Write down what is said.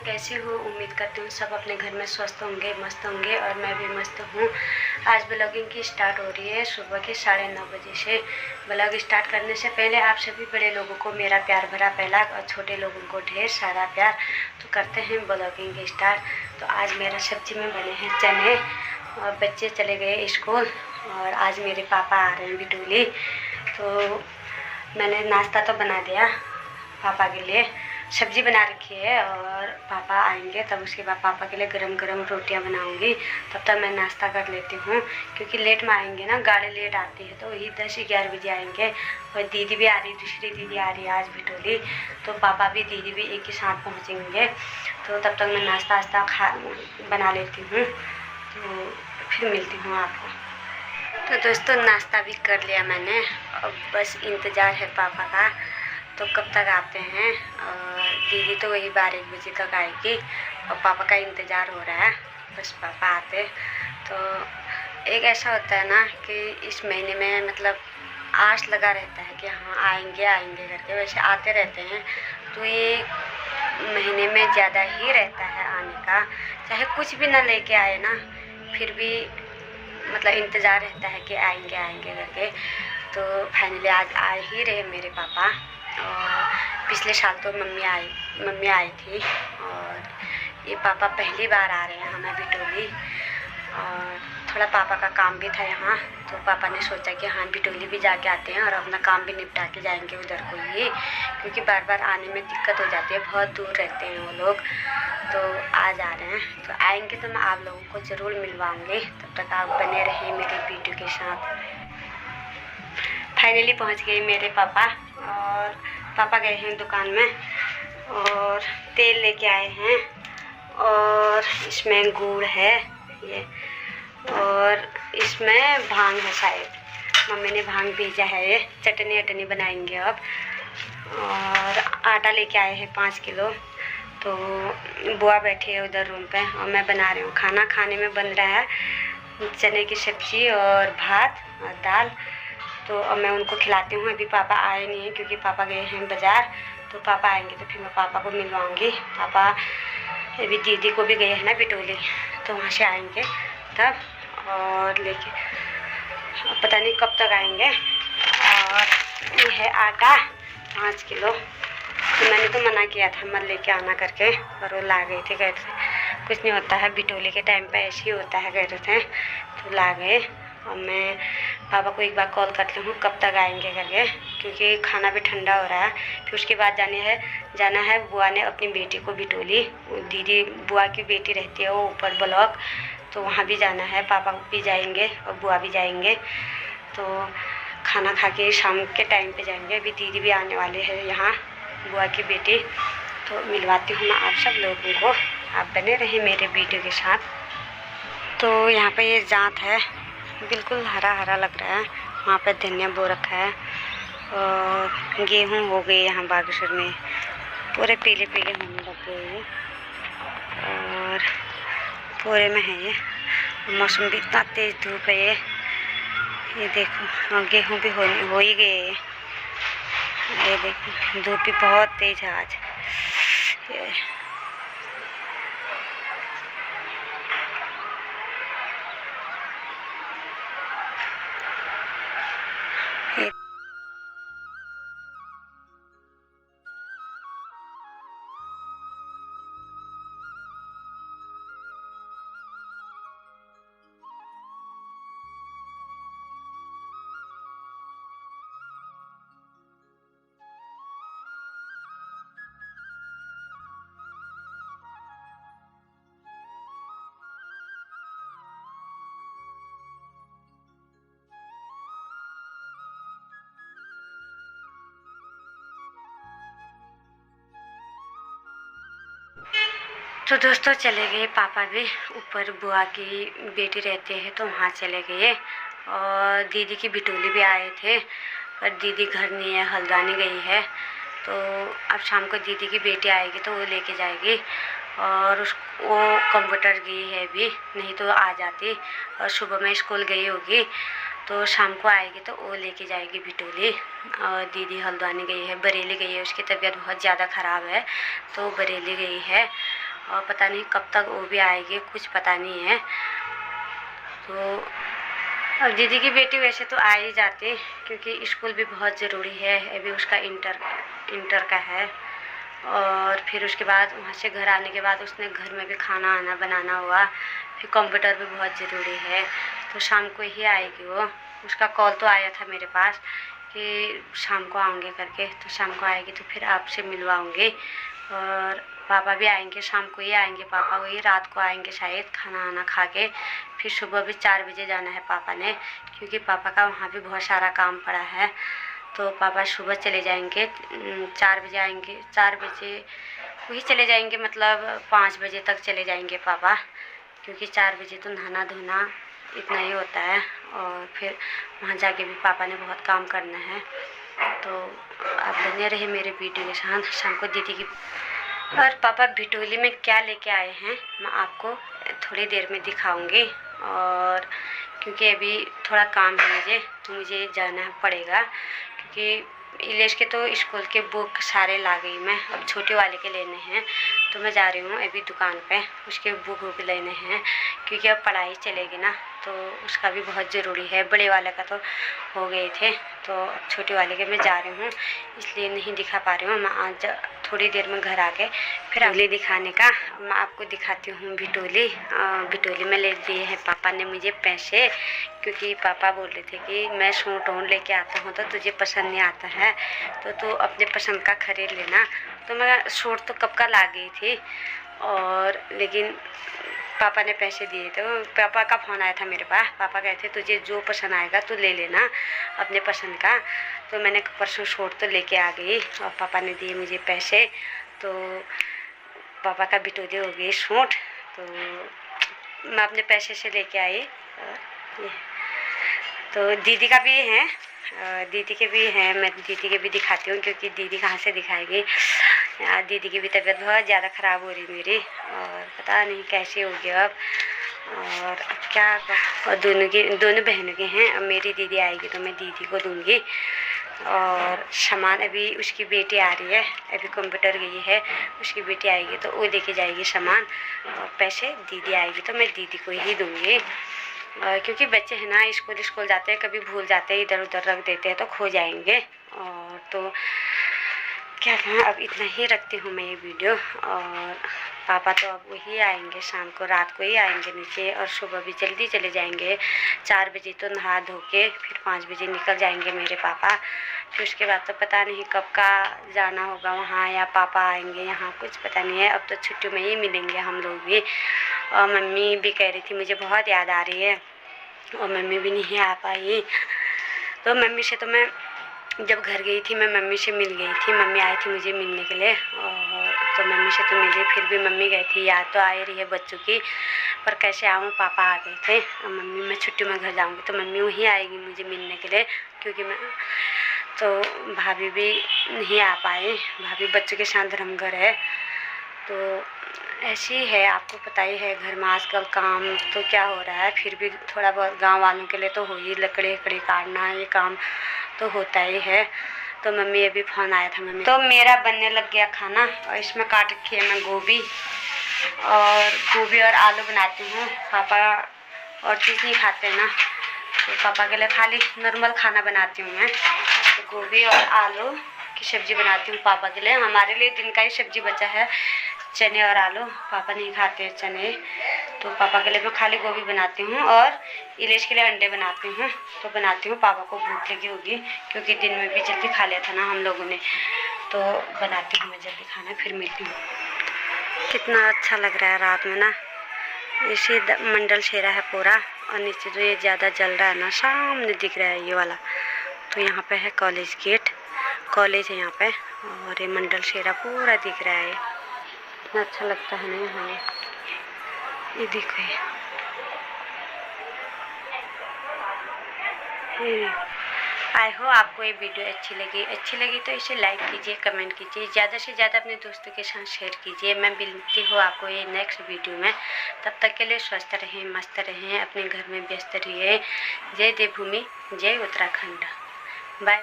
कैसे हो? उम्मीद करती हूँ सब अपने घर में स्वस्थ होंगे, मस्त होंगे और मैं भी मस्त हूँ। आज ब्लॉगिंग की स्टार्ट हो रही है सुबह के 9:30 बजे से। ब्लॉग स्टार्ट करने से पहले आप सभी बड़े लोगों को मेरा प्यार भरा पहला और छोटे लोगों को ढेर सारा प्यार। तो करते हैं ब्लॉगिंग की स्टार्ट। तो आज मेरा सब्जी में बने हैं चने और बच्चे चले गए स्कूल और आज मेरे पापा आ रहे हैं बिटूली। तो मैंने नाश्ता तो बना दिया पापा के लिए, सब्जी बना रखी है और पापा आएंगे तब उसके बाद पापा के लिए गरम गरम रोटियां बनाऊंगी। तब तक मैं नाश्ता कर लेती हूँ क्योंकि लेट में आएंगे ना, गाड़ी लेट आती है तो वही 10-11 बजे आएंगे। और दीदी भी आ रही, दूसरी दीदी आ रही है आज बिटोली, तो पापा भी दीदी भी एक ही साथ पहुँचेंगे। तो तब तक मैं नाश्ता बना लेती हूँ, तो फिर मिलती हूँ आपको। तो दोस्तों नाश्ता भी कर लिया मैंने, अब बस इंतज़ार है पापा का तो कब तक आते हैं। और दीदी तो वही 12-1 बजे तक आएगी और पापा का इंतज़ार हो रहा है, बस पापा आते। तो एक ऐसा होता है ना कि इस महीने में मतलब आस लगा रहता है कि हाँ आएंगे आएंगे करके, वैसे आते रहते हैं। तो ये महीने में ज़्यादा ही रहता है आने का, चाहे कुछ भी ना लेके आए ना फिर भी मतलब इंतज़ार रहता है कि आएंगे आएंगे करके। तो फाइनली आज आ ही रहे मेरे पापा। और पिछले साल तो मम्मी आई थी और ये पापा पहली बार आ रहे हैं हमें बिटोली। और थोड़ा पापा का काम भी था यहाँ, तो पापा ने सोचा कि हाँ बिटोली भी जाके आते हैं और अपना काम भी निपटा के जाएंगे उधर को ही, क्योंकि बार बार आने में दिक्कत हो जाती है, बहुत दूर रहते हैं वो लोग। तो आज आ रहे हैं, तो आएंगे तो मैं आप लोगों को ज़रूर मिलवाऊंगी। तब तक आप बने रहिए मेरे वीडियो के साथ। फाइनली पहुंच गए मेरे पापा और पापा गए हैं दुकान में और तेल लेके आए हैं और इसमें गुड़ है ये और इसमें भांग है, शायद मम्मी ने भांग भेजा है। ये चटनी बनाएंगे अब। और आटा लेके आए हैं 5 किलो। तो बुआ बैठी है उधर रूम पे और मैं बना रही हूँ खाना। खाने में बन रहा है चने की सब्ज़ी और भात और दाल। तो अब मैं उनको खिलाती हूँ। अभी पापा आए नहीं हैं क्योंकि पापा गए हैं बाज़ार, तो पापा आएंगे तो फिर मैं पापा को मिलवाऊँगी। पापा अभी दीदी को भी गए हैं ना बिटोली, तो वहाँ से आएंगे तब और लेके पता नहीं कब तक आएंगे। और ये है आटा 5 किलो। तो मैंने तो मना किया था मत लेके आना करके, पर वो ला गए थे, कह रहे थे कुछ नहीं होता है बिटोली के टाइम पे ऐसे ही होता है, कह रहे थे, तो ला गए। और मैं पापा को एक बार कॉल करती हूँ कब तक आएंगे करके, क्योंकि खाना भी ठंडा हो रहा है। फिर उसके बाद जाना है बुआ ने अपनी बेटी को बिटोली, दीदी बुआ की बेटी रहती है वो ऊपर ब्लॉक, तो वहाँ भी जाना है। पापा भी जाएंगे और बुआ भी जाएंगे, तो खाना खा के शाम के टाइम पे जाएंगे। अभी दीदी भी आने वाले हैं यहाँ, बुआ की बेटी। तो मिलवाती हूँ मैं आप सब लोगों को, आप बने रहे मेरे वीडियो के साथ। तो यहाँ पे ये जांत है, बिल्कुल हरा हरा लग रहा है। वहाँ पे धनिया बो रखा है और गेहूँ हो गए यहाँ बागेश्वर में, पूरे पीले पीले होने लग गए ये और पूरे में है ये। मौसम भी इतना तेज़ धूप है ये देखो। और गेहूँ भी हो ही गए ये देखो, धूप भी बहुत तेज़ है आज ये। तो दोस्तों चले गए पापा भी ऊपर, बुआ की बेटी रहती है तो वहाँ चले गए। और दीदी की बिटोली भी आए थे पर दीदी घर नहीं है, हल्द्वानी गई है। तो अब शाम को दीदी की बेटी आएगी तो वो लेके जाएगी। और वो कंप्यूटर गई है अभी, नहीं तो आ जाती। और सुबह में स्कूल गई होगी तो शाम को आएगी तो वो लेके जाएगी बिटोली। और दीदी हल्द्वानी गई है, बरेली गई है, उसकी तबीयत बहुत ज़्यादा ख़राब है तो बरेली गई है। और पता नहीं कब तक वो भी आएगी, कुछ पता नहीं है। तो अब दीदी की बेटी वैसे तो आ ही जाती, क्योंकि स्कूल भी बहुत ज़रूरी है, अभी उसका इंटर का है। और फिर उसके बाद वहाँ से घर आने के बाद उसने घर में भी खाना आना बनाना हुआ, फिर कंप्यूटर भी बहुत ज़रूरी है। तो शाम को ही आएगी वो। उसका कॉल तो आया था मेरे पास कि शाम को आऊँगे करके, तो शाम को आएगी तो फिर आपसे मिलवाऊँगी। और पापा भी आएंगे, शाम को ही आएंगे पापा, वही रात को आएंगे शायद खाना आना खा के। फिर सुबह भी 4 बजे जाना है पापा ने, क्योंकि पापा का वहाँ भी बहुत सारा काम पड़ा है। तो पापा सुबह चले जाएंगे, 4 बजे आएंगे, 4 बजे वही चले जाएंगे, मतलब 5 बजे तक चले जाएंगे पापा, क्योंकि 4 बजे तो नहाना धोना इतना ही होता है। और फिर वहाँ जाके भी पापा ने बहुत काम करना है। तो आप बने रहे मेरे वीडियो के साथ। शाम को दीदी की और पापा भिटोली में क्या लेके आए हैं मैं आपको थोड़ी देर में दिखाऊंगी। और क्योंकि अभी थोड़ा काम है मुझे, तो मुझे जाना पड़ेगा, क्योंकि इलेश के तो स्कूल के बुक सारे ला गई मैं, अब छोटे वाले के लेने हैं। तो मैं जा रही हूँ अभी दुकान पे, उसके बुक लेने हैं, क्योंकि अब पढ़ाई चलेगी ना, तो उसका भी बहुत ज़रूरी है। बड़े वाले का तो हो गए थे, तो अब छोटे वाले के मैं जा रही हूँ, इसलिए नहीं दिखा पा रही हूँ। मैं आज थोड़ी देर में घर आके फिर अगले दिखाने का मैं आपको दिखाती हूँ। भिटोली में ले दिए हैं पापा ने मुझे पैसे, क्योंकि पापा बोल रहे थे कि मैं सूट वूट लेके आता हूँ तो तुझे पसंद नहीं आता है, तो तू अपने पसंद का खरीद लेना। तो मैं सूट तो कब का ला गई थी, और लेकिन पापा ने पैसे दिए थे। पापा का फ़ोन आया था मेरे पास, पापा कहते तुझे जो पसंद आएगा तू ले लेना अपने पसंद का। तो मैंने परसों सूट तो लेके आ गई, और पापा ने दिए मुझे पैसे, तो पापा का बिटोली हो गई सूट। तो मैं अपने पैसे से लेके आई। तो दीदी का भी है, दीदी के भी हैं, मैं दीदी के भी दिखाती हूँ, क्योंकि दीदी कहाँ से दिखाएगी। दीदी की भी तबीयत बहुत ज़्यादा ख़राब हो रही मेरी, और पता नहीं कैसे हो गया अब। और अब क्या, और दोनों बहनों के हैं। अब मेरी दीदी आएगी तो मैं दीदी को दूँगी। और सामान अभी उसकी बेटी आ रही है, अभी कंप्यूटर गई है, उसकी बेटी आएगी तो वो लेके जाएगी सामान, और पैसे दीदी आएगी तो मैं दीदी को ही दूँगी। क्योंकि बच्चे हैं ना, स्कूल जाते हैं, कभी भूल जाते हैं, इधर उधर रख देते हैं तो खो जाएंगे। और तो क्या कहें, अब इतना ही रखती हूँ मैं ये वीडियो। और पापा तो अब वही आएंगे, शाम को रात को ही आएंगे नीचे, और सुबह भी जल्दी चले जाएंगे। 4 बजे तो नहा धो के फिर 5 बजे निकल जाएंगे मेरे पापा। फिर उसके बाद तो पता नहीं कब का जाना होगा वहाँ, या पापा आएंगे यहाँ, कुछ पता नहीं है। अब तो छुट्टी में ही मिलेंगे हम लोग भी। और मम्मी भी कह रही थी मुझे बहुत याद आ रही है, और मम्मी भी नहीं आ पाई। तो मम्मी से तो मैं जब घर गई थी, मैं मम्मी से मिल गई थी, मम्मी आई थी मुझे मिलने के लिए। और तो मम्मी से तो मिली, फिर भी मम्मी गई थी, याद तो आ रही है बच्चों की, पर कैसे आऊँ, पापा आ गए थे। और मम्मी मैं छुट्टी में घर जाऊँगी तो मम्मी वहीं आएगी मुझे मिलने के लिए, क्योंकि मैं तो भाभी भी नहीं आ पाए, भाभी बच्चों के साथ धर्मघर है। तो ऐसी है, आपको पता ही है घर में आजकल काम तो क्या हो रहा है, फिर भी थोड़ा बहुत गांव वालों के लिए तो हो ही, लकड़ी काटना ये काम तो होता ही है। तो मम्मी अभी फ़ोन आया था मम्मी, तो मेरा बनने लग गया खाना, और इसमें काट रखी है मैं गोभी और आलू बनाती हूँ। पापा और चीज़ नहीं खाते ना, तो पापा के लिए खाली नॉर्मल खाना बनाती हूँ मैं। तो गोभी और आलू की सब्ज़ी बनाती हूँ पापा के लिए। हमारे लिए दिन का ही सब्ज़ी बचा है, चने और आलू, पापा नहीं खाते चने, तो पापा के लिए मैं खाली गोभी बनाती हूँ, और इलेश के लिए अंडे बनाती हूँ। तो बनाती हूँ, पापा को भूख लगी होगी, क्योंकि दिन में भी जल्दी खा लिया था ना हम लोगों ने, तो बनाती हूँ मैं जल्दी खाना, फिर मिलती हूँ। कितना अच्छा लग रहा है रात में ना, इसी मंडल शेरा है पूरा, और नीचे जो ये ज़्यादा जल रहा है ना, सामने दिख रहा है ये वाला, तो यहाँ पे है कॉलेज गेट, कॉलेज है यहाँ पे, और ये मंडल शेरा पूरा दिख रहा है। इतना अच्छा लगता है ना यहाँ, ये देखो ये। आई हो आपको ये वीडियो अच्छी लगी तो इसे लाइक कीजिए, कमेंट कीजिए, ज़्यादा से ज़्यादा अपने दोस्तों के साथ शेयर कीजिए। मैं मिलती हूँ आपको ये नेक्स्ट वीडियो में, तब तक के लिए स्वस्थ रहें, मस्त रहें, अपने घर में व्यस्त रहिए। जय देवभूमि, जय उत्तराखंड।